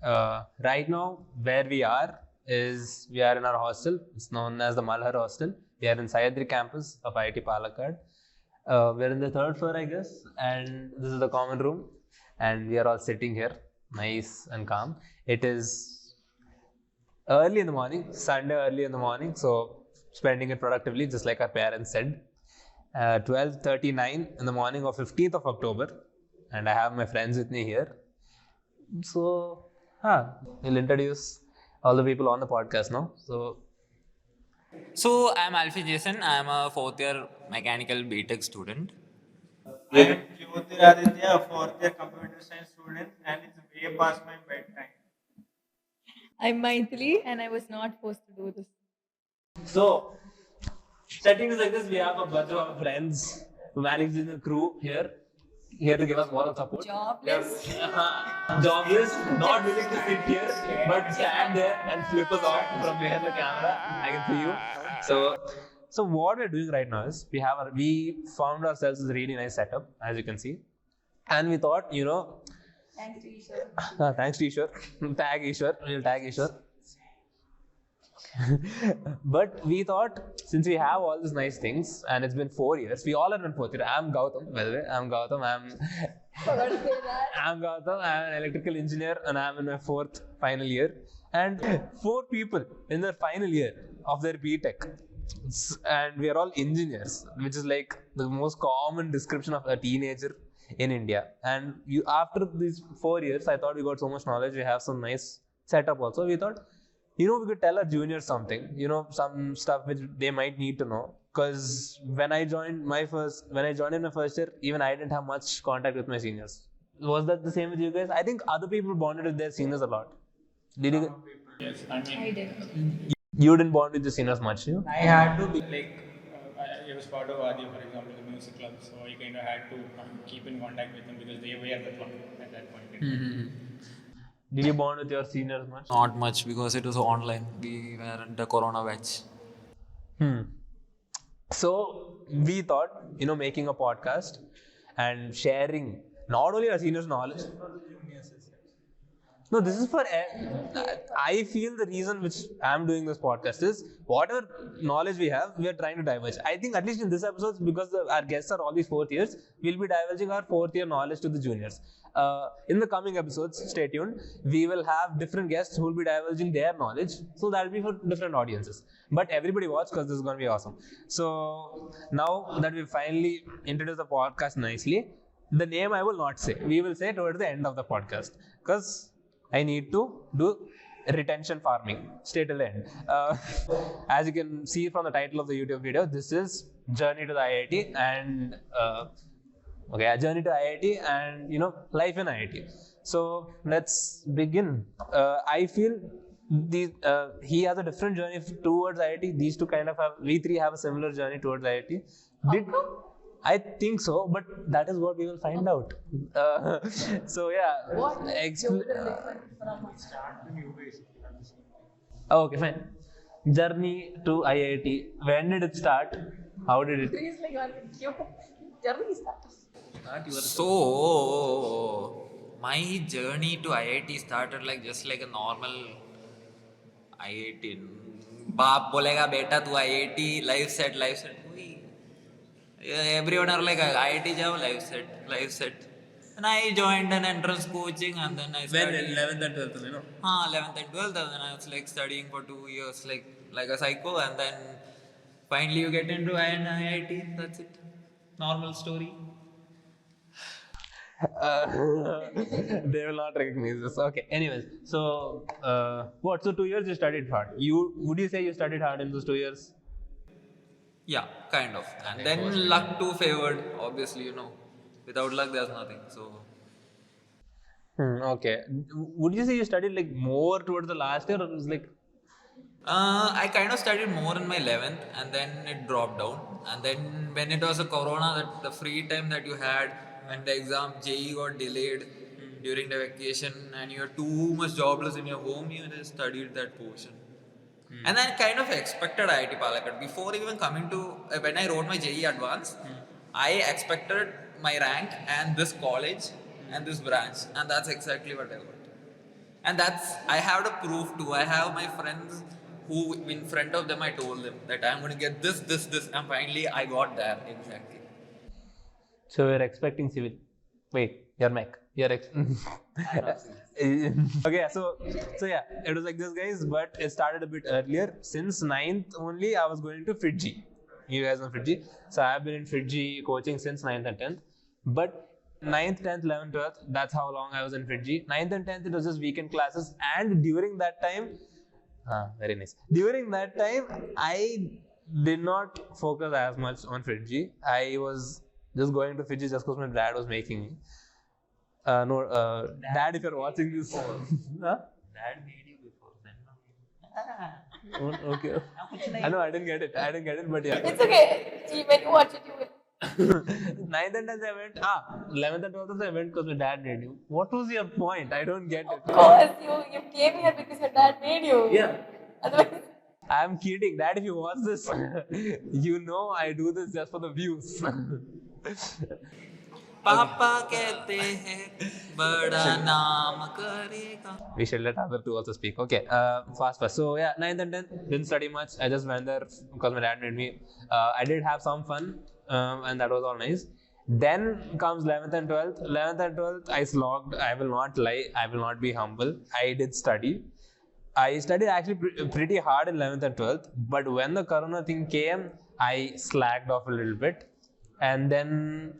Right now, where we are is we are in our hostel. It's known as the Malhar Hostel. We are in Sayadri campus of IIT Palakkad. We're in the third floor, I guess, and this is the common room. And we are all sitting here, nice and calm. It is early in the morning, Sunday early in the morning, so spending it productively, just like our parents said. 12:39 in the morning of 15th of October, and I have my friends with me here. So, we'll introduce all the people on the podcast now. So I'm Alfie Jason. I'm a fourth year mechanical BTech student. I am Jyotiraditya, a fourth year computer science student, and it's way past my bedtime. I'm Maithili and I was not forced to do this. So, setting is like this: we have a bunch of our friends managing the crew here to give us moral support. Jobless. Jobless, not willing to sit here, but stand there and flip us off from behind the camera. I can see you. So what we're doing right now is we found ourselves a really nice setup, as you can see, and we thought, Thanks to Ishwar. thanks to Ishwar, we'll tag Ishwar. But we thought, since we have all these nice things and it's been 4 years, we all are in fourth year. I'm Gautam, by the way. I'm Gautam. Forgot to say that. I'm Gautam. I'm an electrical engineer and I'm in my fourth final year. And 4 people in their final year of their BTech. And we are all engineers, which is like the most common description of a teenager in India. And after these 4 years, I thought we got so much knowledge. We have some nice setup also. We thought, we could tell our juniors something, some stuff which they might need to know. Because when I joined in my first year, even I didn't have much contact with my seniors. Was that the same with you guys? I think other people bonded with their seniors a lot. Did you? Yes, I mean, I did. You didn't bond with the seniors much, you? I had to be I was part of Adi, for example, the music club, so I kind of had to keep in contact with them because they were at the club at that point. Did you bond with your seniors much? Not much because it was online. We were in the Corona batch. So we thought, making a podcast and sharing not only our seniors' knowledge. No, this is for. I feel the reason which I'm doing this podcast is whatever knowledge we have, we are trying to diverge. I think at least in this episode, because our guests are all these fourth years, we'll be diverging our fourth year knowledge to the juniors. In the coming episodes, stay tuned. We will have different guests who will be diverging their knowledge, so that will be for different audiences. But everybody watch because this is going to be awesome. So now that we finally introduced the podcast nicely, the name I will not say. We will say towards the end of the podcast because I need to do retention farming. Stay till the end. As you can see from the title of the YouTube video, this is Journey to the IIT and a journey to IIT and life in IIT. So let's begin. I feel he has a different journey towards IIT. These two we three have a similar journey towards IIT. I think so, but that is what we will find out. So yeah, okay, fine. Journey to IIT. When did it start? How did it? Please, journey started. So my journey to IIT started just like a normal IIT. बाप बोलेगा बेटा तू IIT life set. Everyone are like IIT jao life set. And I joined an entrance coaching and then I studied. 11th and 12th, 11th and 12th, and then I was studying for 2 years like a psycho, and then finally you get into an IIT. That's it. Normal story. They will not recognize this. Okay. Anyways, so what? So 2 years you studied hard. Would you say you studied hard in those 2 years? Yeah, kind of. And then luck too favored, obviously, Without luck, there's nothing. So. Okay. Would you say you studied more towards the last year, or it was I kind of studied more in my 11th and then it dropped down. And then when it was a corona, the free time that you had when the exam JE got delayed during the vacation and you were too much jobless in your home, you just studied that portion. And then kind of expected IIT Palakkad. Before even coming to, when I wrote my JE advance, I expected my rank and this college and this branch. And that's exactly what I got. And that's, I have the proof too. I have my friends who, in front of them, I told them that I'm going to get this, and finally I got there exactly. So we're expecting civil. Wait, your mic. You're okay, so yeah, it was like this, guys, but it started a bit earlier. Since 9th only, I was going to Fiji. You guys know Fiji. So I have been in Fiji coaching since 9th and 10th. But 9th, 10th, 11th, 12th, that's how long I was in Fiji. 9th and 10th, it was just weekend classes. And during that time, very nice. During that time, I did not focus as much on Fiji. I was just going to Fiji just because my dad was making me. Dad, if you're watching this, huh? Dad made you before then. Okay. I know I didn't get it, but yeah. It's okay. When you watch it, you will. 9th and 10th I went. 11th and 12th I went because my dad made you. What was your point? I don't get it. Of course, you came here because your dad made you. Yeah. Otherwise, I'm kidding. Dad, if you watch this, you know I do this just for the views. पापा कहते हैं बड़ा नाम करेगा. We should let other two also speak. Okay, fast. So yeah, 9th and 10th didn't study much. I just went there because my dad made me. I did have some fun, and that was all nice. Then comes 11th and 12th. 11th and 12th I slogged. I will not lie. I will not be humble. I did study. I studied actually pretty hard in 11th and 12th. But when the corona thing came, I slacked off a little bit, and then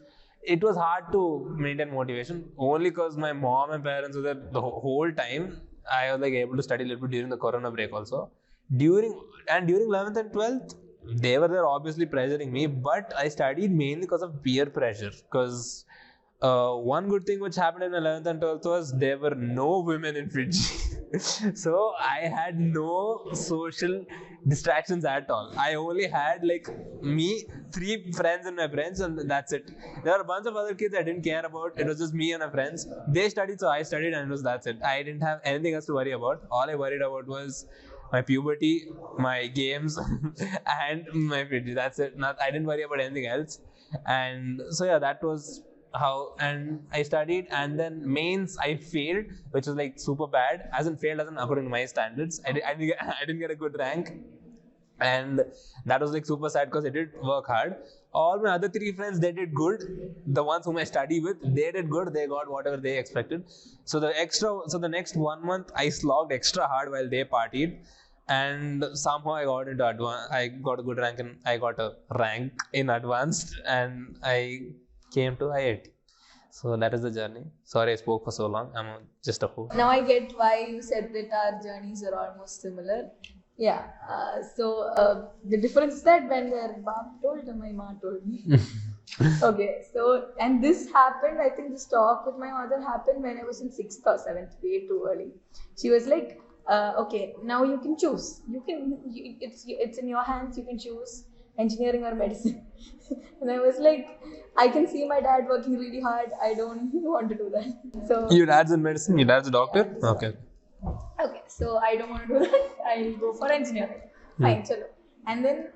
it was hard to maintain motivation only because my mom and parents were there the whole time. I was like able to study a little bit during the corona break also. During 11th and 12th, they were there obviously pressuring me, but I studied mainly because of peer pressure. Because one good thing which happened in 11th and 12th was there were no women in Fiji. So I had no social distractions at all. I only had like me, 3 friends and my friends, and that's it. There were a bunch of other kids I didn't care about. It was just me and my friends. They studied, so I studied, and that's it. I didn't have anything else to worry about. All I worried about was my puberty, my games, and my Fiji. That's it. I didn't worry about anything else. And so yeah, that was how. And I studied, and then mains I failed, which was like super bad. As in failed, as in according to my standards. I didn't get a good rank, and that was like super sad because I did work hard. All my other 3 friends, they did good. The ones whom I study with, they did good. They got whatever they expected. So the next 1 month I slogged extra hard while they partied. And somehow I got into advanced. I got a good rank, and I got a rank in advanced, and I came to IIT. So that is the journey. Sorry I spoke for so long. I'm just a host. now I get why you said that our journeys are almost similar. Yeah. The difference is that when their Bab told them, my mom told me. Okay. So, and this happened, I think this talk with my mother happened when I was in 6th or 7th, way too early. She was like, okay, now you can choose. It's in your hands. You can choose engineering or medicine. And I was like, I can see my dad working really hard. I don't want to do that. So Your dad's in medicine? Your dad's a doctor? Yeah. Okay. Okay, so I don't want to do that. I'll go for engineering. Fine, chalo. And then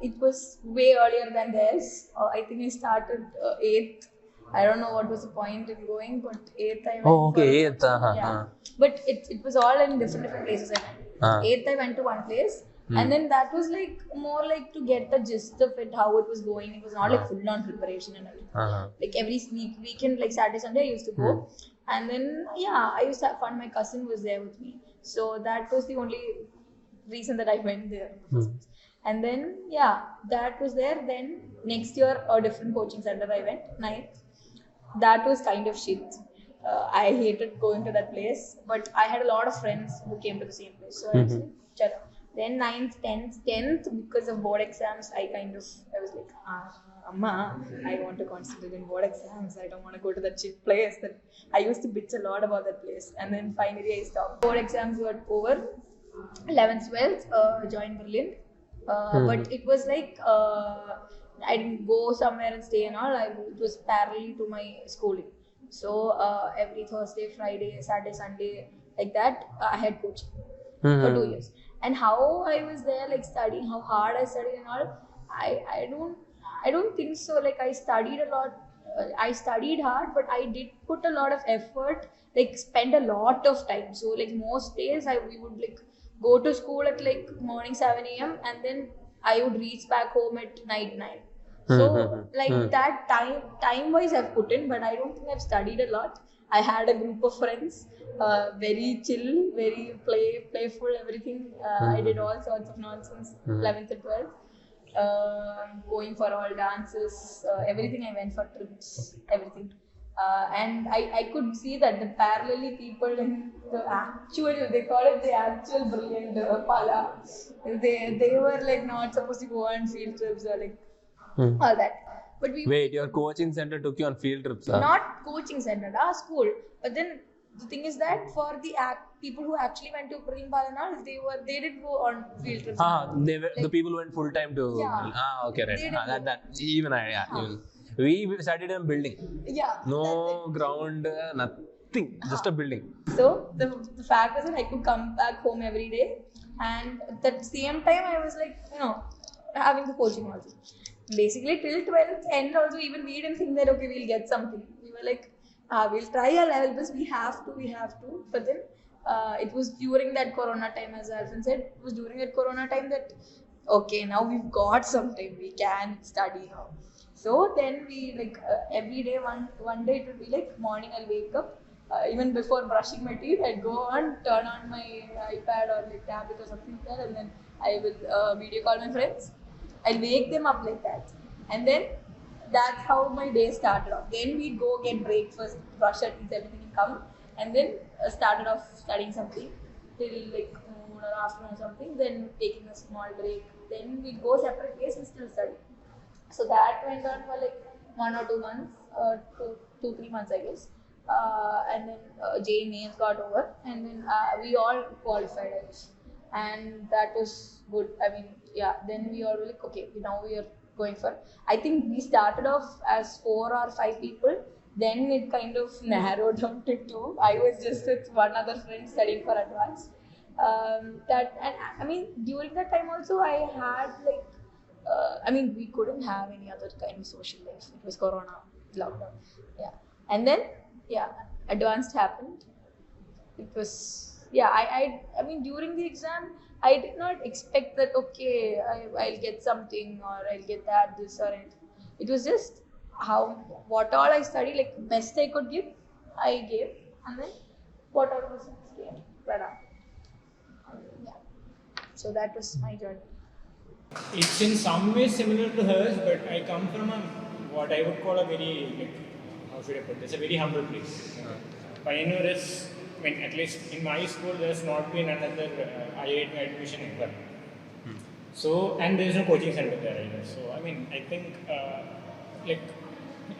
it was way earlier than theirs. I think I started 8th. I don't know what was the point in going, but 8th I went. Oh, okay, for, 8th. Yeah. But it was all in different places I went. 8th I went to one place. And then that was like more like to get the gist of it, how it was going. It was not like full on preparation and everything. Like every weekend, like Saturday, Sunday, I used to go. And then, yeah, I used to have fun. My cousin was there with me. So that was the only reason that I went there. And then, yeah, that was there. Then next year, a different coaching center I went, 9th. That was kind of shit. I hated going to that place. But I had a lot of friends who came to the same place. So I was like, chalo. Then 9th, 10th, because of board exams, I was like, Amma, I want to concentrate in board exams. I don't want to go to that cheap place. That I used to bitch a lot about that place. And then finally I stopped. Board exams were over. 11th, 12th, joined Berlin. But it was like, I didn't go somewhere and stay and all. It was parallel to my schooling. So every Thursday, Friday, Saturday, Sunday, like that, I had coaching for 2 years. And how I was there, like studying, how hard I studied and all, I don't think so. Like I studied a lot I studied hard, but I did put a lot of effort, like spend a lot of time. So like most days we would like go to school at like morning 7 a.m. and then I would reach back home at night 9. So like that time wise I've put in, but I don't think I've studied a lot. I had a group of friends, very chill, very playful, everything. I did all sorts of nonsense, 11th and 12th. Going for all dances, everything. I went for trips, everything. And I could see that the parallelly people in the actual, they call it the actual brilliant pala, they were like not supposed to go on field trips or like all that. But we Wait, your coaching center took you on field trips? Huh? not coaching center, school. But then the thing is that for the people who actually went to Brilliant Pala, they did go on field trips. They were the people who went full time to. Yeah. Okay, right. They That even I even we studied in a building. Yeah. No ground, nothing, just a building. So the fact is that I could come back home every day, and at the same time I was like, having the coaching also. Basically till 12th end also, even we didn't think that okay we'll get something. We were like, we'll try our level best. We have to. But then it was during that Corona time, as Alvin said. It was during that Corona time that okay, now we've got some time. We can study now. So then we like every day one day it would be like morning I'll wake up. Even before brushing my teeth, I'd go on, turn on my iPad or like tablet or something like that, and then I will video call my friends. I'll wake them up like that, and then that's how my day started off. Then we'd go get breakfast, brush our teeth, everything, and come, and then started off studying something till like noon or afternoon or something. Then taking a small break. Then we'd go separate ways and still study. So that went on for like 1 or 2 months, 3 months, I guess. And then JEE mains got over, and then we all qualified, I guess. And that was good. I mean, yeah. Then we all were like, okay, now we are going for. I think we started off as 4 or 5 people. Then it kind of narrowed down to 2. I was just with one other friend studying for advanced. I mean, during that time also, I had like. I mean, we couldn't have any other kind of social life. It was Corona, lockdown. Yeah. And then, advanced happened. It was, I mean, during the exam, I did not expect that, okay, I'll get something or I'll get that, this or anything. It was just what all I studied, like, best I could give, I gave. And then, what all was came right up. Yeah. So that was my journey. It's in some ways similar to hers, but I come from what I would call a very, like, how should I put this, a very humble place. Pioneer is, I mean, at least in my school, there's not been another IIT admission ever. So, and there's no coaching center there either. So, I mean, I think, like,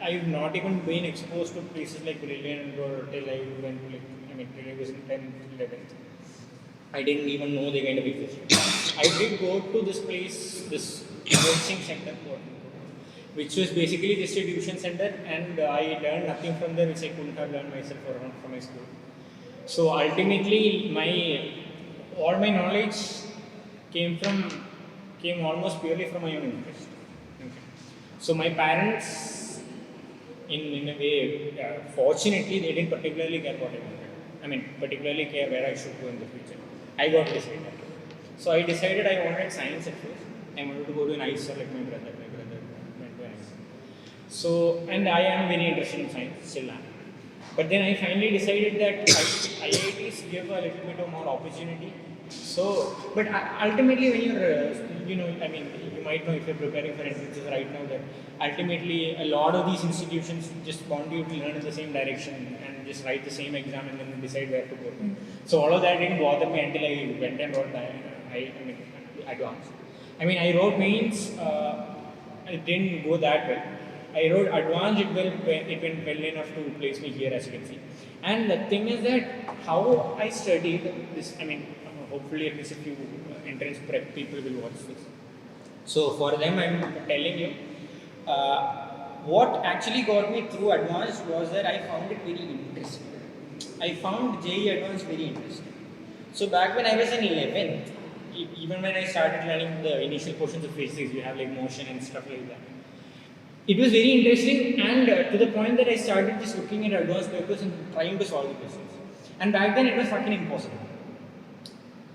I've not even been exposed to places like Brilliant or till I went to, like, I mean, till I was in 10th, 11th. I didn't even know they kind of existed. I did go to this place, this coaching center, which was basically distribution center, and I learned nothing from there which I couldn't have learned myself or from my school. So ultimately, all my knowledge came almost purely from my own interest. Okay. So my parents, in a way, fortunately, they didn't particularly care what I wanted. I mean, particularly care where I should go in the future. I got decided. So I decided I wanted science at first. I wanted to go to an IIT like my brother. My brother went to an IIT. So, and I am very interested in science, still am. But then I finally decided that IITs give a little bit of more opportunity. So, but ultimately when you're, I mean, you might know if you're preparing for entrances right now that ultimately a lot of these institutions just want you to learn in the same direction and just write the same exam and then decide where to go. So all of that didn't bother me until I went and wrote advanced. I mean, I wrote mains, it didn't go that well. I wrote advanced, it went well enough to place me here, as you can see. And the thing is that how I studied this, I mean, hopefully at least a few entrance prep people will watch this. So for them, I'm telling you, what actually got me through advanced was that I found it very interesting. I found JEE advanced very interesting. So back when I was in 11th, even when I started learning the initial portions of physics, you have like motion and stuff like that. it was very interesting, and to the point that I started just looking at advanced papers and trying to solve the questions. And back then it was fucking impossible.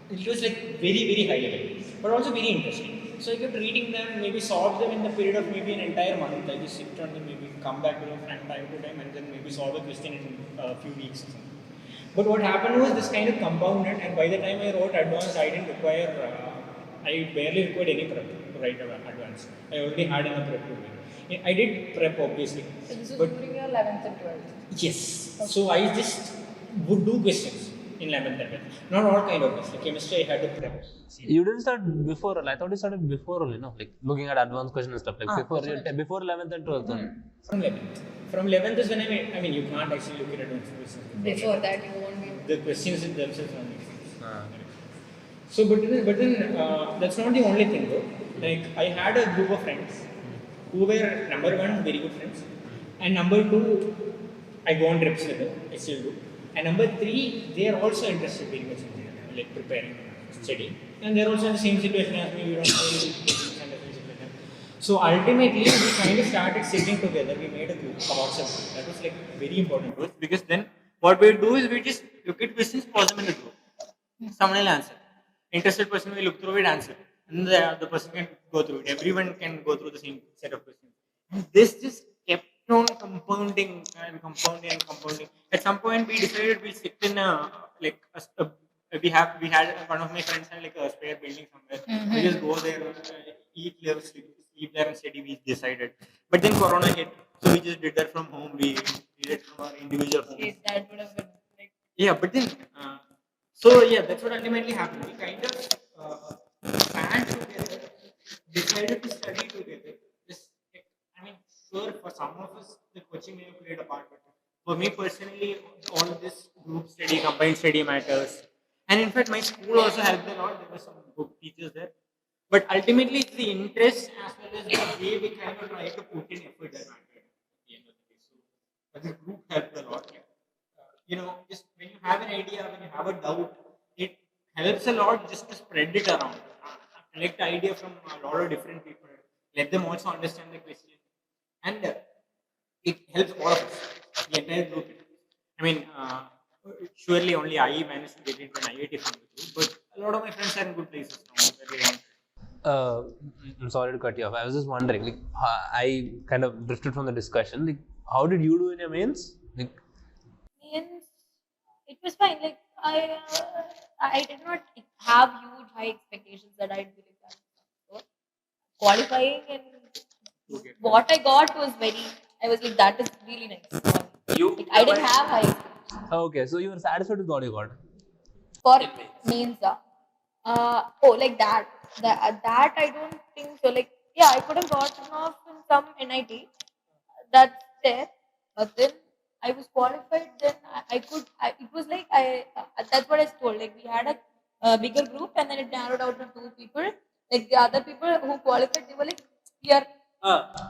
It was like very, very high level, but also very interesting. So I kept reading them, maybe solve them in the period of maybe an entire month. I just sit on them, maybe come back to them from time to time, and then maybe solve a question in a few weeks or something. But what happened was this kind of compounded, and by the time I wrote advanced, I didn't require, I barely required any prep to write advanced. I already had enough prep to do. I did prep obviously. So this was but during your 11th and 12th? yes. Okay. So I just would do questions in 11th and 12th. Not all kind of questions. Like chemistry, I had to prep. You didn't start before. I thought you started before only, no? Like looking at advanced questions and stuff. Like before 11th and 12th. From 11th. From 11th is when I mean, you can't actually look at advanced questions. Before that, you won't be. The questions themselves are make sense. So, but then that's not the only thing though. Like I had a group of friends who were number one very good friends, and number two, I go on trips with them. I still do. And number three, they are also interested very much in like preparing, studying, and they are also in the same situation as me. We don't really do things and things like that. So ultimately, we kind of started sitting together. We made a group, a WhatsApp group. That was like very important to us because then what we do is we just look at questions, pause them in the group. Someone will answer. Interested person will look through it, answer. And the person can go through it. Everyone can go through the same set of questions. And this just kept on compounding and compounding and compounding. At some point, we decided we'll sit in we had one of my friends had like a spare building somewhere. We just go there, eat there, sleep there and study. We decided, but then Corona hit, so we just did that from home. We did it from our individual homes. Yes, that would have been like. Yeah, but then so yeah, that's what ultimately happened. We kind of band together, decided to study together. Just, I mean, sure, for some of us, the coaching may have played a part, but for me personally, all this group study, combined study matters. And in fact, my school also helped a lot. There were some good teachers there. But ultimately, it's the interest as well as the way we kind of try to put in effort that mattered at the end of the day. So, but this group helped a lot. Yeah. Just when you have an idea, when you have a doubt, it helps a lot just to spread it around. Collect idea from a lot of different people. Let them also understand the question. And it helps all of us, the entire group. I mean, surely only I managed to get into an IIT from the group, but a lot of my friends are in good places now. Where they want. I'm sorry to cut you off. I was just wondering, like, I kind of drifted from the discussion. Like, how did you do in your mains? Like, Means it was fine. Like I did not have huge high expectations that I'd be like that. So, qualifying and what I got was very. I was like, that is really nice. Like, I didn't have high expectations. okay, so you were satisfied with what you got? For means like that. That I don't think so. Like yeah, I could have gotten off in some NIT. That's there, but then I was qualified. Then I could. It was like that's what I was told. Like we had a bigger group, and then it narrowed out to 2 people. Like the other people who qualified, they were like, we are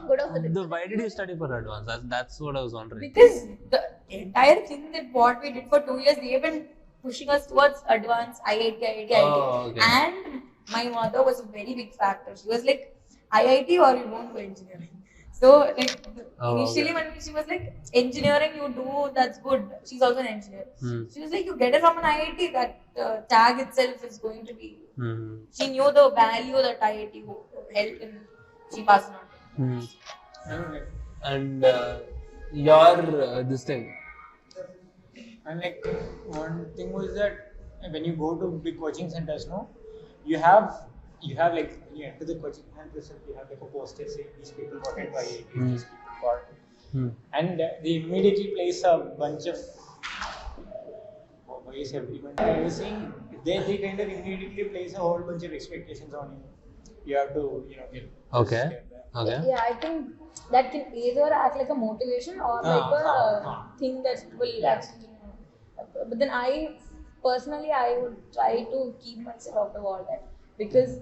good off with it. Why did you study for advanced? That's what I was wondering. Because the entire thing that what we did for 2 years, they've been pushing us towards advanced IIT. Oh, okay. And my mother was a very big factor. She was like, IIT or you won't do engineering. So like initially when she was like, engineering you do, that's good. She's also an engineer. She was like, you get it from an IIT, that tag itself is going to be. She knew the value that IIT held and she passed on. And your this thing. And like one thing was that when you go to big coaching centers, no, you have like when you enter the coaching centers, you have like a poster saying these people got into IIT, these people got, and they immediately place a bunch of why is everyone saying they kind of immediately place a whole bunch of expectations on you. You have to get Okay. Yeah, I think that can either act like a motivation or like a thing that will actually. But then I would try to keep myself out of all that because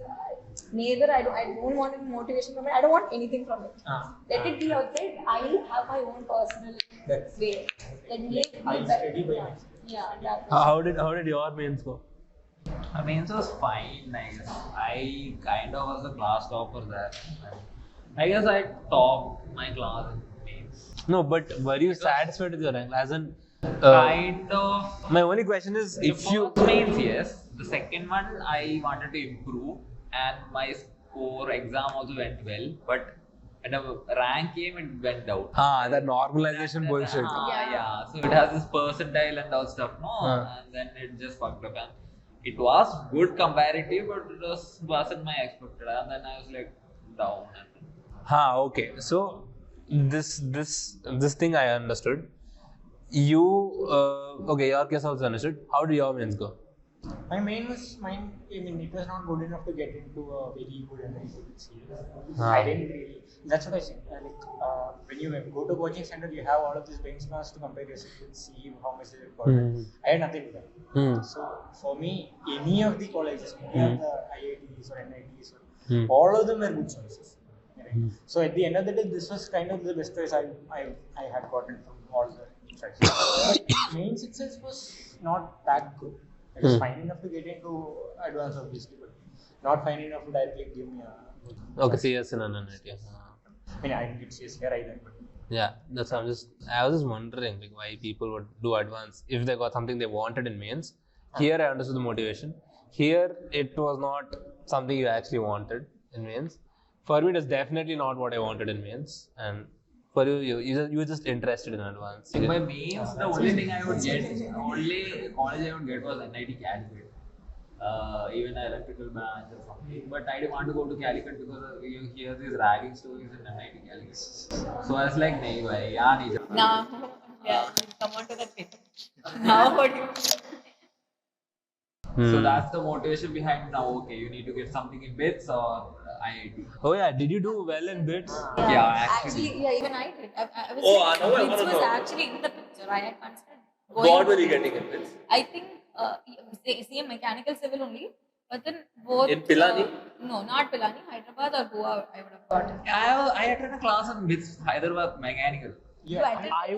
I don't want any motivation from it. I don't want anything from it. Let it be outside. I have my own personal way. Let me study by myself. Yeah. How did your mains go? My mains was fine, nice. I kind of was the class topper there. I guess I topped my class in mains. No, but were you satisfied with your rank? As in, Kind of. my only question is if you. First mains, yes. The second one, I wanted to improve, and my score exam also went well. But when the rank came, it went down. That normalization bullshit. Yeah. So it has this percentile and all stuff, no? And then it just fucked up. And it was good comparative, but it wasn't my expected. And then I was like down. Okay. So this thing I understood. You okay? Your case also understood. How did your mains go? My main was mine. I mean, it was not good enough to get into a very good NIT. I didn't really. That's what I said. When you go to coaching center, you have all of these benchmarks to compare yourself with, see how much is important. I had nothing with that. So for me, any of the colleges, any of the IITs or NITs, all of them were good choices. Right? So at the end of the day, this was kind of the best choice I had gotten from all the choices. But mains itself was not that good. It was fine enough to get into advanced, obviously, but not fine enough to directly give me a. Okay, CS in an NIT. I mean, I didn't get CS here either. But yeah, that's I was just wondering like why people would do advanced if they got something they wanted in mains. Here I understood the motivation. Here it was not something you actually wanted in mains. For me, it is definitely not what I wanted in mains, and for you were just interested in advanced. By mains, the only thing I would get, only college I would get was NIT Calicut. Even an electrical branch or something. But I didn't want to go to Calicut because you hear these ragging stories in NIT Calicut. So I was like, nahi bhai, yahan nahi jana. Now, yeah, come on to that bit. Now what do you? So that's the motivation behind now. Okay, you need to get something in BITS or IIT. Oh yeah, did you do well in bits? Yeah, actually. Yeah, even I did. I was. Oh, I know, I Bits know. was actually in the picture. I had considered. What were you getting in this? I think same mechanical civil only, but then both. In Pilani? No, not Pilani. Hyderabad or Goa. I would have gotten. I attended a class in BITS, Hyderabad Mechanical. You attended? I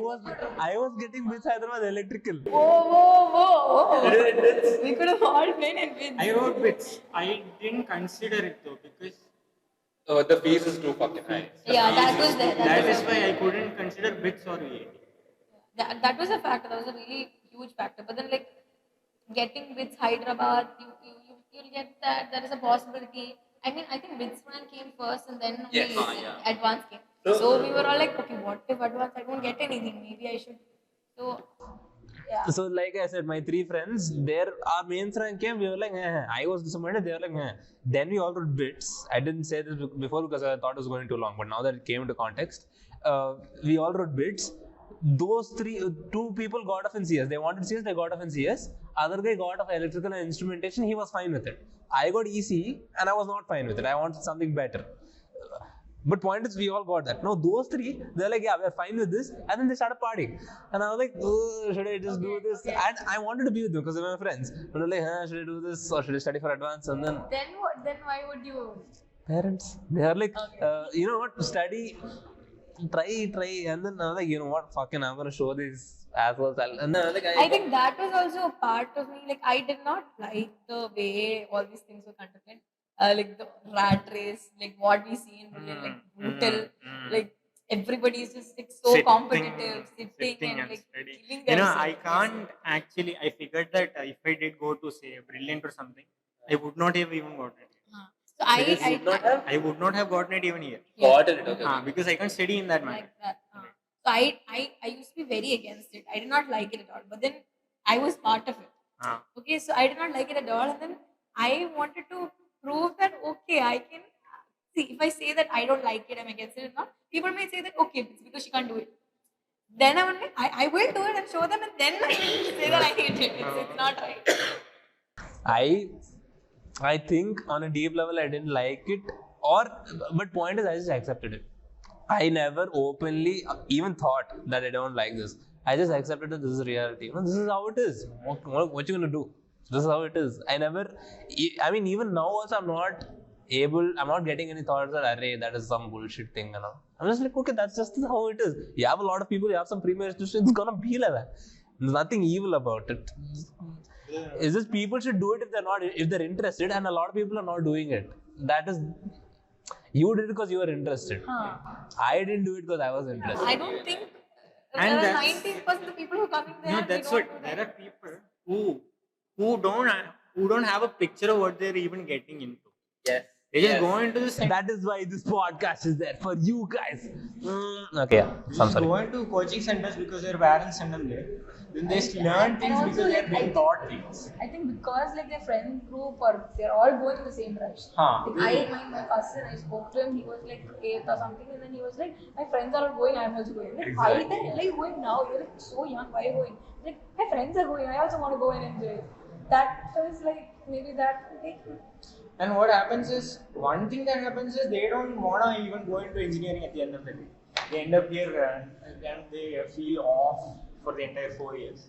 was getting bits Hyderabad electrical. Whoa! We could have all been in bits. I wrote bits. I didn't consider it though because The fees is too fucking high. Yeah, that was there. that is why I couldn't consider bits or VAT. That was a factor. That was a really huge factor. But then, like, getting bits Hyderabad, you'll get that. There is a possibility. I mean, I think bits one came first and then only advance came. So we were all like, okay, what if advance? I don't get anything. Maybe I should. So, yeah. So like I said, my three friends, our mains rank came, we were like, I was disappointed, they were like, Then we all wrote bits. I didn't say this before because I thought it was going too long, but now that it came into context, we all wrote bits. Those two people got off in CS. They wanted CS, they got off in CS. Other guy got off electrical and instrumentation, he was fine with it. I got EC and I was not fine with it. I wanted something better. But point is, we all got that. Now those three, they're like, yeah, we're fine with this, and then they started partying. And I was like, should I just do this? And I wanted to be with them because they were my friends. But they're like, should I do this or should I study for advance? And then Then what? Then why would you? parents, they are like, you know what, study, try, and then I was like, you know what, fucking, I'm gonna show these assholes. And then I was like, I think that was also a part of me. Like, I did not like the way all these things were conducted. Like the rat race, like what we see in Brilliant, like brutal, like everybody is just like so competitive, sitting and like killing You know, themselves. I can't actually. I figured that if I did go to say Brilliant or something, I would not have even gotten it. So I I would not have gotten it even here. Got it, okay. Because I can't study in that manner. like that. So I used to be very against it. I did not like it at all. But then I was part of it. Okay, so I did not like it at all, and then I wanted to prove that okay, I can see if I say that I don't like it, I'm against it or not, people may say that okay, it's because she can't do it. Then I'm like, I will do it and show them, and then I will say that I hate it. It's not right. I think on a deep level I didn't like it, but point is I just accepted it. I never openly even thought that I don't like this. I just accepted that this is reality. This is how it is. What you gonna do? This is how it is. I mean, even now also I'm not getting any thoughts that that is some bullshit thing, you know. I'm just like, okay, that's just how it is. You have a lot of people, you have some premeditation, it's gonna be like that. There's nothing evil about it. It's just people should do it if they're interested, and a lot of people are not doing it. That is, You did it because you were interested. I didn't do it because I was interested. I don't think And there are that's- 90% of the people who come in there. No, they that's don't what. do There that. are people who don't have a picture of what they're even getting into. Yes. They just Yes. go into the center. That is why this podcast is there for you guys. Okay, yeah. They I'm just sorry. go into coaching centers because their parents send them there. Then they just learn And things also, because they're like, being taught things. I think because like their friend group or they're all going in the same direction. Huh. Like my cousin, I spoke to him. He was like 8th or something, and then he was like, "My friends are all going. I'm also going." Like, why the hell are you going now? You're like so young. Why are you going? Like, my friends are going. I also want to go and enjoy. That was like maybe that. Like, And what happens is, one thing that happens is they don't want to even go into engineering at the end of the day. They end up here and they feel off for the entire 4 years.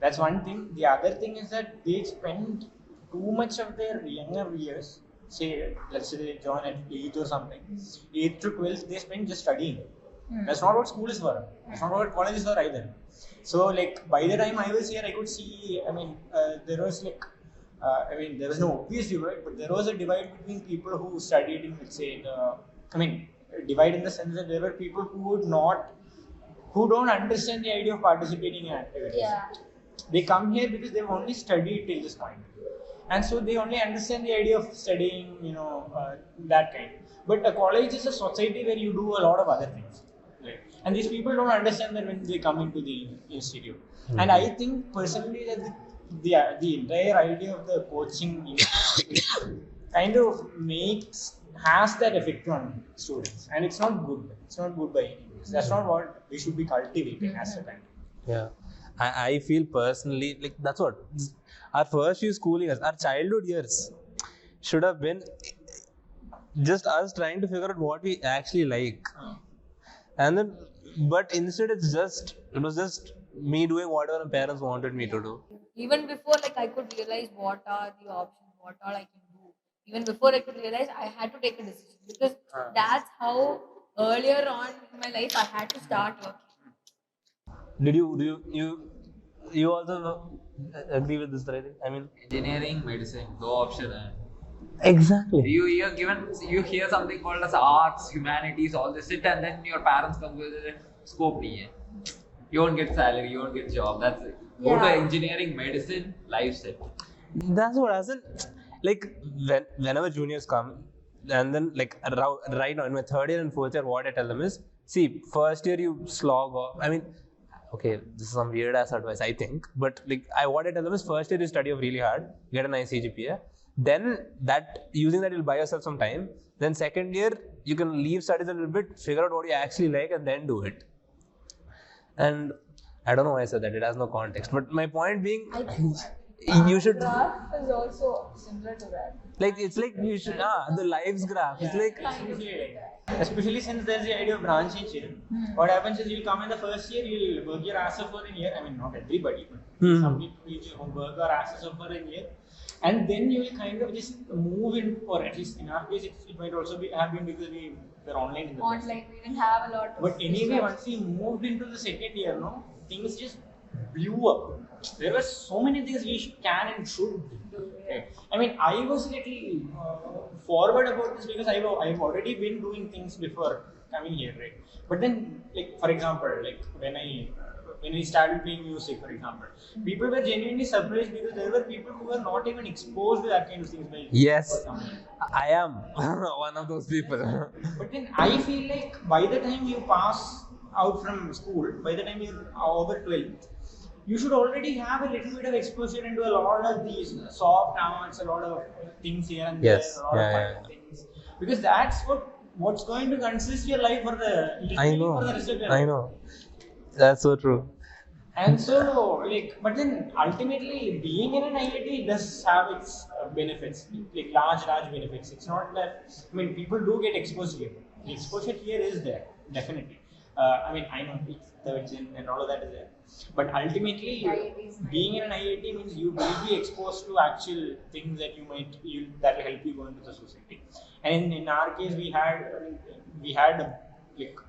That's one thing. The other thing is that they spend too much of their younger years, say, let's say they join at 8th or something, 8th to 12th, they spend just studying. That's not what school is for. That's not what college is for either. So, like, by the time I was here, I could see, there was like, there was no obvious divide, but there was a divide between people who studied in, let's say, divide in the sense that there were people who don't understand the idea of participating in activities. yeah. They come here because they've only studied till this point. And so they only understand the idea of studying, that kind. But a college is a society where you do a lot of other things. Right? And these people don't understand that when they come into the institute. And I think personally that the entire idea of the coaching kind of has that effect on students. And it's not good. It's not good by any means. That's not what we should be cultivating as a time. Yeah. I feel personally like that's what our first year schooling us, our childhood years should have been just us trying to figure out what we actually like. And then but instead it was just me doing whatever my parents wanted me to do. Even before, like, I could realize what are the options, what all I can do. Even before I could realize, I had to take a decision because that's how earlier on in my life I had to start working. Did you also agree with this, right? I mean, Engineering, medicine, दो option है. exactly. You hear something called as arts, humanities, all this shit, and then your parents come with a scope नहीं है. You won't get salary, you won't get job. That's it. Go to Yeah. engineering, medicine, life set. That's what I said. Like whenever juniors come, and then like right now in my third year and fourth year, what I tell them is, see, first year you slog off. I mean, okay, this is some weird ass advice, I think, but like what I tell them is, first year you study off really hard, get a nice CGPA. Then using that you'll buy yourself some time. Then second year you can leave studies a little bit, figure out what you actually like, and then do it. And I don't know why I said that. It has no context. But my point being, I think you should graph is also similar to that. like it's like you should the lives graph. It's like Especially since there's the idea of branching here. What happens is you'll come in the first year, you'll work your ass off for a year. I mean, not everybody, but some people will work our asses off for a year. And then you will kind of just move in, or at least in our case, it might also have been because we were online in the past. Online, we didn't have a lot of. But anyway, once we moved into the second year, things just blew up. There were so many things we can and should do. Okay. I mean, I was little forward about this because I've already been doing things before coming here, right? But then, like for example, like when we started playing music, for example, people were genuinely surprised because there were people who were not even exposed to that kind of things. yes, I am one of those people. But then I feel like by the time you pass out from school, by the time you're over 12th, you should already have a little bit of exposure into a lot of these soft arts, a lot of things here and Yes. there, a lot of fun things. Because that's what's going to consist your life for the for the rest of your life. I know. That's so true. And so, like, but then ultimately, being in an IIT does have its benefits, like large benefits. It's not that, I mean, people do get exposed here. The exposure here is there, definitely. I mean, I know it's third gen and all of that is there. But ultimately, being in an IIT means you will be exposed to actual things that that will help you go into the society. And in our case, we had like,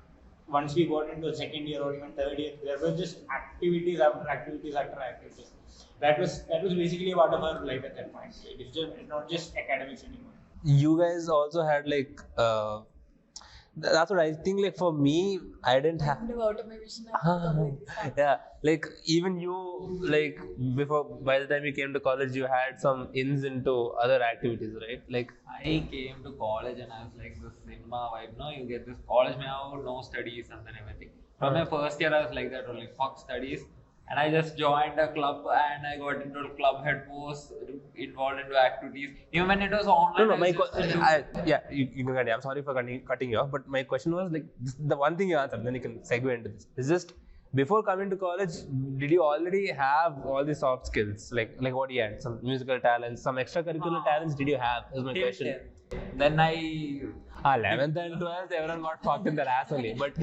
once we got into the second year or even third year, there were just activities after activities after activities. That was basically a part of our life at that point. It's not just academics anymore. You guys also had like That's what I think. Like for me, I didn't have. Kind of out of my vision. I have to complete this. Yeah, like even you, like before, by the time you came to college, you had some ins into other activities, right? Like, I came to college and I was like this cinema vibe. No, you get this college now, no studies and then everything. From my first year, I was like that only fuck studies. And I just joined a club and I got into a club head post, involved into activities. Even when it was online, no, I my was just into- yeah, you can continue. I'm sorry for cutting you off, but my question was like the one thing you answered, then you can segue into this. It's just before coming to college, did you already have all the soft skills, like what you had, some musical talents, some extracurricular talents? Did you have? Is my question. Then I 11th and 12th, everyone got fucked in their ass only. But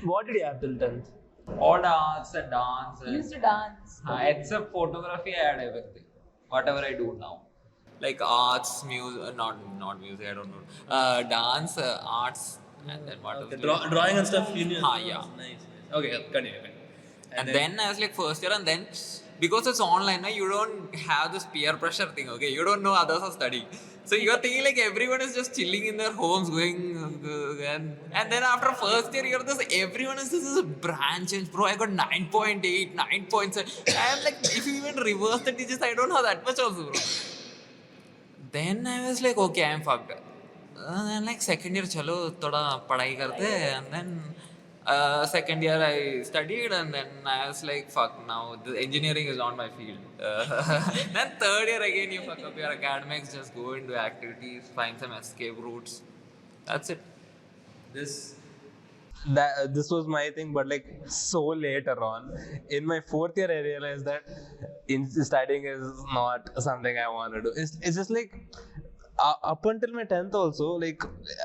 what did you have till 10th? all arts and dance. I used to dance. Except photography, I had everything. Whatever I do now. Like arts, music, not music, I don't know. Dance, arts, and then what else? Drawing and stuff. You knew. Yeah. Nice. Okay, continue. And then I was like first year, and then because it's online, now you don't have this peer pressure thing. Okay, you don't know others are studying, so you're thinking like everyone is just chilling in their homes, going, and then after first year, you're this everyone is this is a branch, bro. I got 9.8, 9.7. I'm like, if you even reverse the digits, I don't have that much also, bro. Then I was like, okay, I'm fucked. Then like second year, chalo, thoda padhai karte, and then second year I studied, and then I was like, fuck, now the engineering is not my field. Then third year again, you fuck up your academics, just go into activities, find some escape routes. That's it. This was my thing, but like so later on in my fourth year, I realized that studying is not something I want to do. It's just like up until my 10th also, like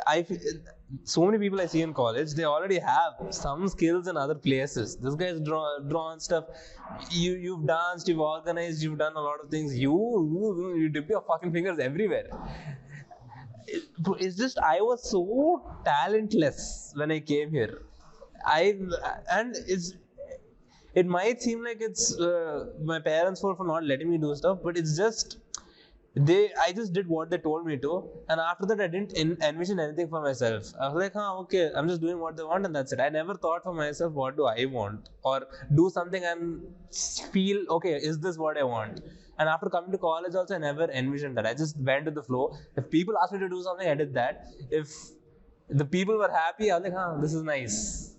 I feel, so many people I see in college, they already have some skills in other places. This guy's drawn stuff. You've danced, you've organized, you've done a lot of things. You dip your fucking fingers everywhere. It's just I was so talentless when I came here. It might seem like it's my parents' fault for not letting me do stuff, but it's just I just did what they told me to, and after that I didn't envision anything for myself. I was like, okay, I'm just doing what they want and that's it. I never thought for myself what do I want, or do something and feel okay, is this what I want? And after coming to college also, I never envisioned that. I just went with the flow. If people asked me to do something, I did that. If the people were happy, I was like, this is nice.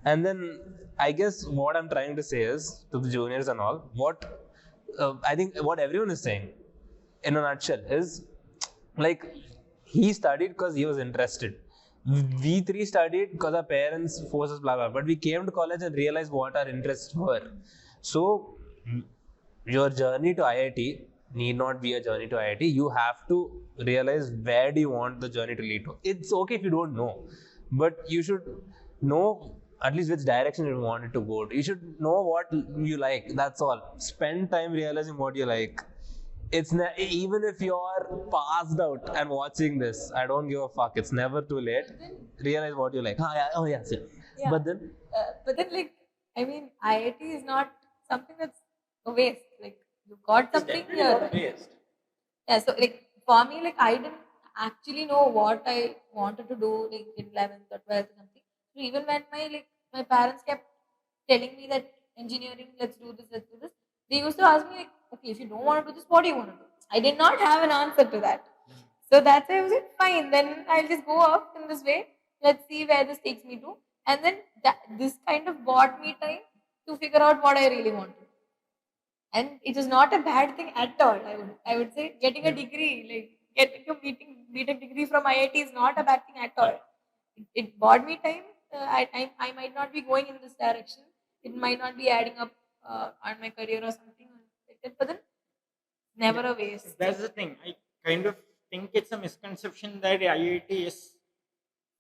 And then I guess what I'm trying to say is to the juniors and all, I think what everyone is saying in a nutshell is like he studied because he was interested. We three studied because our parents forced us, blah blah. But we came to college and realized what our interests were. So your journey to IIT need not be a journey to IIT. You have to realize where do you want the journey to lead to. It's okay if you don't know, but you should know at least which direction you want it to go to. You should know what you like. That's all. Spend time realizing what you like. Even if you're passed out and watching this, I don't give a fuck. It's never too late. Realize what you like. Yes. Yeah. But then, like, I mean, IIT is not something that's a waste. Like, you got something here. Waste. Yeah, so like for me, like I didn't actually know what I wanted to do like in 11th or 12th or something. So even when my parents kept telling me that engineering, let's do this, they used to ask me like, okay, if you don't want to do this, what do you want to do? I did not have an answer to that. So that's why I was like, fine, then I'll just go up in this way. Let's see where this takes me to. And then this kind of bought me time to figure out what I really wanted. And it is not a bad thing at all. I would say getting a degree, like getting a BTech degree from IIT is not a bad thing at all. It bought me time. I might not be going in this direction. It might not be adding up on my career or something. But then never a waste. That's the thing. I kind of think it's a misconception that IIT is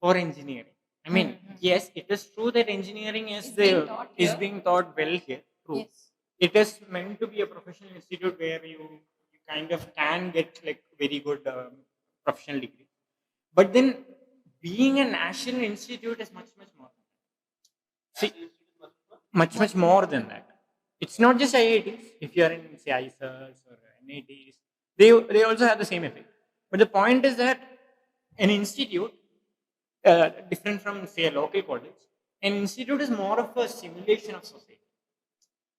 for engineering. I mean, yes, it is true that engineering is being taught well here. True. Yes. It is meant to be a professional institute where you kind of can get like very good professional degree. But then being a national institute is much more. See, much more than that. It's not just IITs. If you are in say IISers or NITs, they also have the same effect. But the point is that an institute different from say a local college. An institute is more of a simulation of society.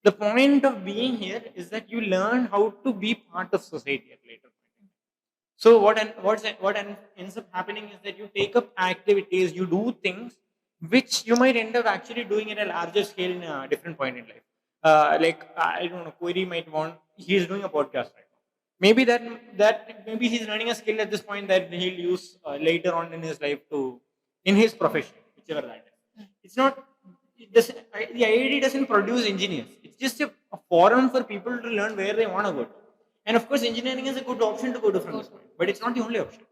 The point of being here is that you learn how to be part of society at later point. So ends up happening is that you take up activities, you do things which you might end up actually doing at a larger scale in a different point in life. Like I don't know, Query might want, he is doing a podcast right now. Maybe maybe he's learning a skill at this point that he'll use later on in his life to in his profession, whichever that is. It's not. The IIT doesn't produce engineers. It's just a forum for people to learn where they want to go to. And of course, engineering is a good option to go to from this point, but it's not the only option.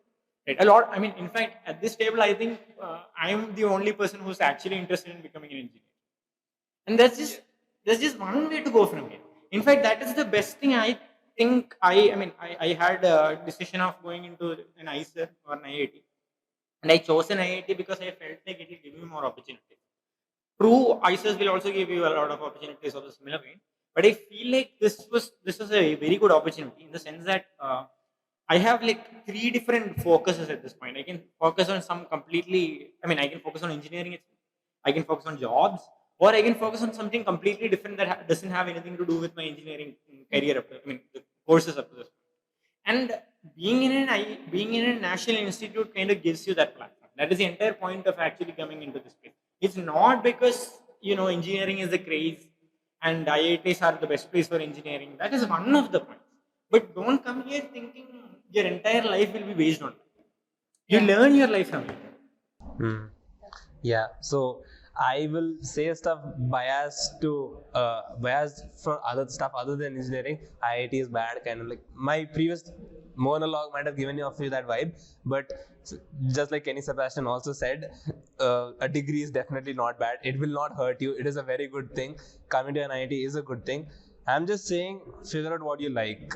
Right? I mean, in fact, at this table, I think I am the only person who's actually interested in becoming an engineer. And there's just one way to go from here. In fact, that is the best thing I think. I had a decision of going into an IIT or an IIT, and I chose an IIT because I felt like it will give me more opportunities. True, IITs will also give you a lot of opportunities of a similar way. But I feel like this is a very good opportunity in the sense that I have like 3 different focuses at this point. I can focus on I can focus on engineering, I can focus on jobs, or I can focus on something completely different that doesn't have anything to do with my engineering career. The courses up to this point. And being in a national institute kind of gives you that platform. That is the entire point of actually coming into this place. It's not because engineering is the craze and IITs are the best place for engineering. That is one of the points. But don't come here thinking your entire life will be based on that. You learn your life from it. Yeah. So I will say stuff biased for other stuff other than engineering. IIT is bad, kind of like my previous monologue might have given you that vibe, but just like Kenny Sebastian also said, a degree is definitely not bad. It will not hurt you. It is a very good thing. Coming to an IIT is a good thing. I'm just saying, figure out what you like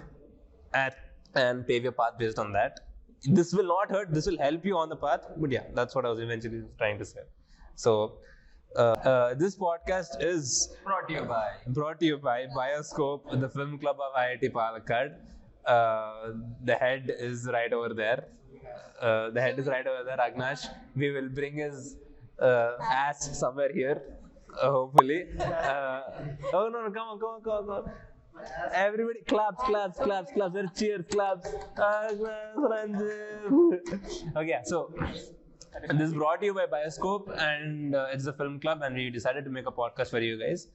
and pave your path based on that. This will not hurt. This will help you on the path. But yeah, that's what I was eventually trying to say. So this podcast is Brought to you by Bioscope, the film club of IIT Palakkad. The head is right over there. Agnash. We will bring his ass somewhere here, hopefully. Oh no, come on. Everybody claps. There's cheers, claps. Okay, so this is brought to you by Bioscope, and it's a film club, and we decided to make a podcast for you guys.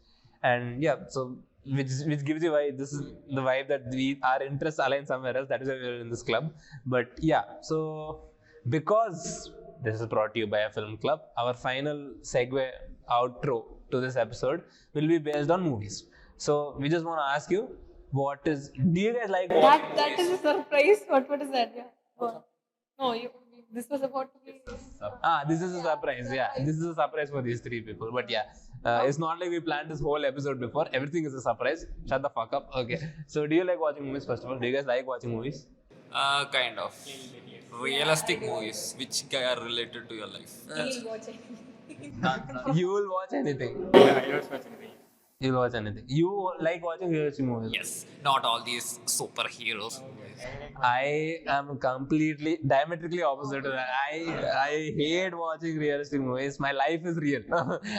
And yeah, so which gives you why this is the vibe that our interests align somewhere else. That is why we're in this club. But yeah, so because this is brought to you by a film club, our final segue outro to this episode will be based on movies. So we just want to ask you, do you guys like watching That is a surprise. What is that? Yeah. No, this was about to be. This is a surprise. Yeah, this is a surprise for these 3 people. But yeah, it's not like we planned this whole episode before. Everything is a surprise. Shut the fuck up. Okay. So do you like watching movies, first of all? Do you guys like watching movies? Kind of. Realistic movies which are related to your life. You will watch anything. Yeah, I was watching it. You'll watch anything. You like watching realistic movies? Yes, not all these superheroes. I am completely diametrically opposite to that. I hate watching realistic movies. My life is real.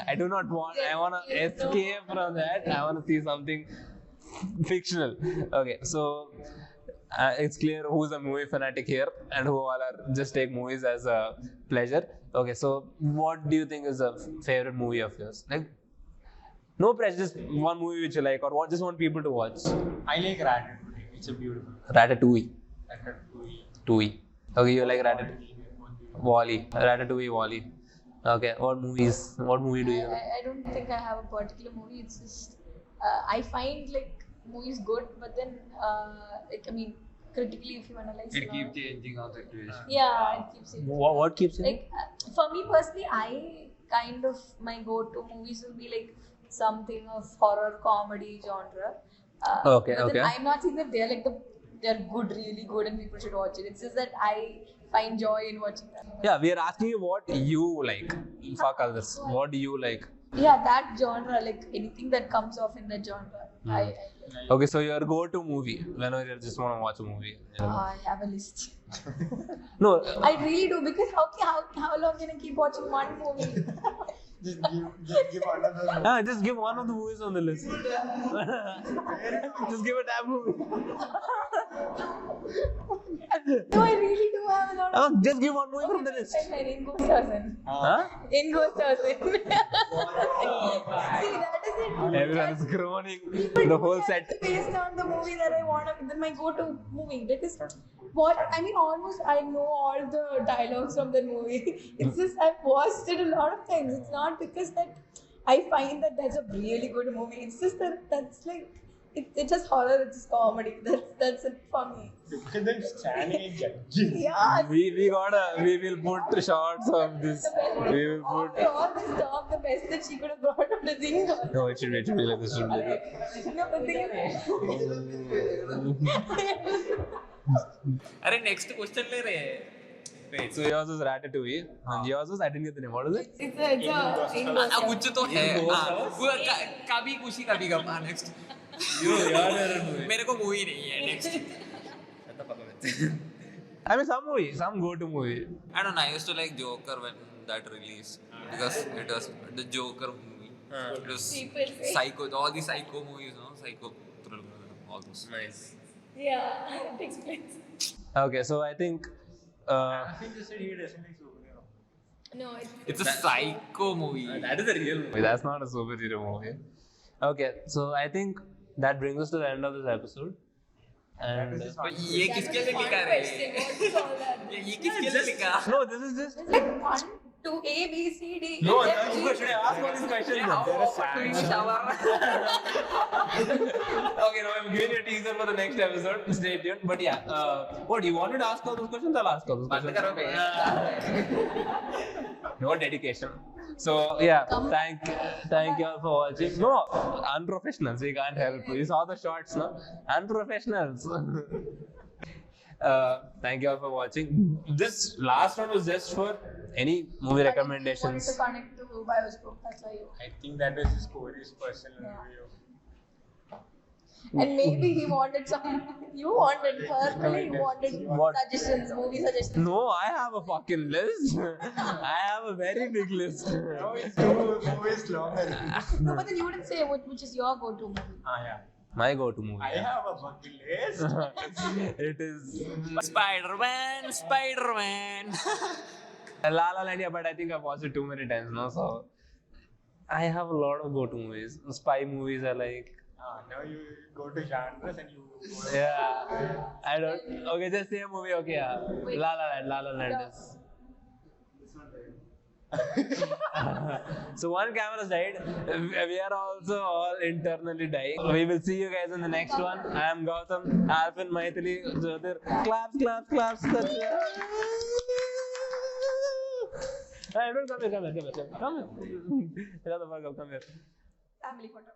I do not want. I want to escape from that. I want to see something fictional. Okay, so it's clear who's a movie fanatic here and who all are just take movies as a pleasure. Okay, so what do you think is a favorite movie of yours? Like, no pressure, just one movie which you like or just want people to watch. I like Ratatouille. It's a beautiful. Ratatouille. Ratatouille. Okay, you like Ratatouille. Ratatouille, Wall-E. Okay, what movie do you like? I don't think I have a particular movie. It's just I find like movies good, but then critically, if you analyze It keeps changing on situation. Yeah, it keeps changing. What keeps you? Like for me personally, I kind of my go-to movies will be like something of horror comedy genre. Okay. Then I'm not saying that they're good, really good, and people should watch it. It's just that I find joy in watching that. Yeah, we are asking you what you like. Fuck others. What do you like? Yeah, that genre, like anything that comes off in that genre. Okay, so your go-to movie whenever you just want to watch a movie. I have a list. No, I really do because how long can I keep watching one movie? Just give another. just give one of the movies on the list. Just give a tab movie. No, I really do have a lot of. Just give one movie from the list. In Ghost Person. Huh? In Ghost Person. See, that is it. Everyone is groaning. People The do whole that set. based on the movie that I want to, my go-to movie. Because almost I know all the dialogues from the movie. It's just I've watched it a lot of times. It's not because that I find that that's a really good movie. It's just that's like it's just horror. It's just comedy. That's it for me. Look at them standing and judging. Yeah. We will put shots of this. We will put. All this talk, the best that she could have brought on the thing. No, it should be like this. Should be like No, the thing अरे next question ले रहे हैं. Wait, so yours was Ratatouille, and yours was I didn't get the name. What is it? it's a कुछ तो है. वो कभी खुशी कभी गम. Next. मेरे को मूवी नहीं है. Next. I mean, some go-to movie. I don't know. I used to like Joker when that released because it was the Joker movie. It was People say. psycho. All the psycho movies, no, psycho thriller, all those. Nice. Yeah, it explains. Okay, so I think. I think you said he doesn't like superhero. No, It's a psycho movie. That is a real movie. That's not a superhero movie. Okay, so I think that brings us to the end of this episode. And ये किसके लिए लिखा रे? ये किसके लिए लिखा? no, this is just. It's like 1, 2, A, B, C, D. No, E, F, G. you should ask all these questions. Okay, no, I'm giving you a teaser for the next episode. Stay tuned. But yeah, what you wanted to ask all those questions? I'll ask all those questions. No dedication. So yeah, thank you all for watching. No, unprofessionals. We can't help. You saw the shots, no? Unprofessionals. Thank you all for watching. This last one was just for any movie recommendations. He wanted to connect to Bioscope. That's why you. I think that was his Corey's personal review. And maybe he wanted some. You wanted personally. You wanted What? suggestions, movie suggestions. No, I have a fucking list. I have a very big list. Now it's 2 movies longer. No, but then you didn't say which is your go-to movie. Yeah. My go-to movie. I have a bucket list. It is Spider-Man. La La Land, yeah, but I think I've watched it too many times now, so I have a lot of go-to movies. Spy movies are like, Now you go to genres and you go yeah, I don't. Okay, just say a movie. Okay, yeah. La La Land is. So one camera's died. We are also all internally dying. We will see you guys in the next one. I am Gautam, Alvin, Maithili, Jyotir. Claps. Hey, don't come here. Shut the fuck up, come here. Family photo.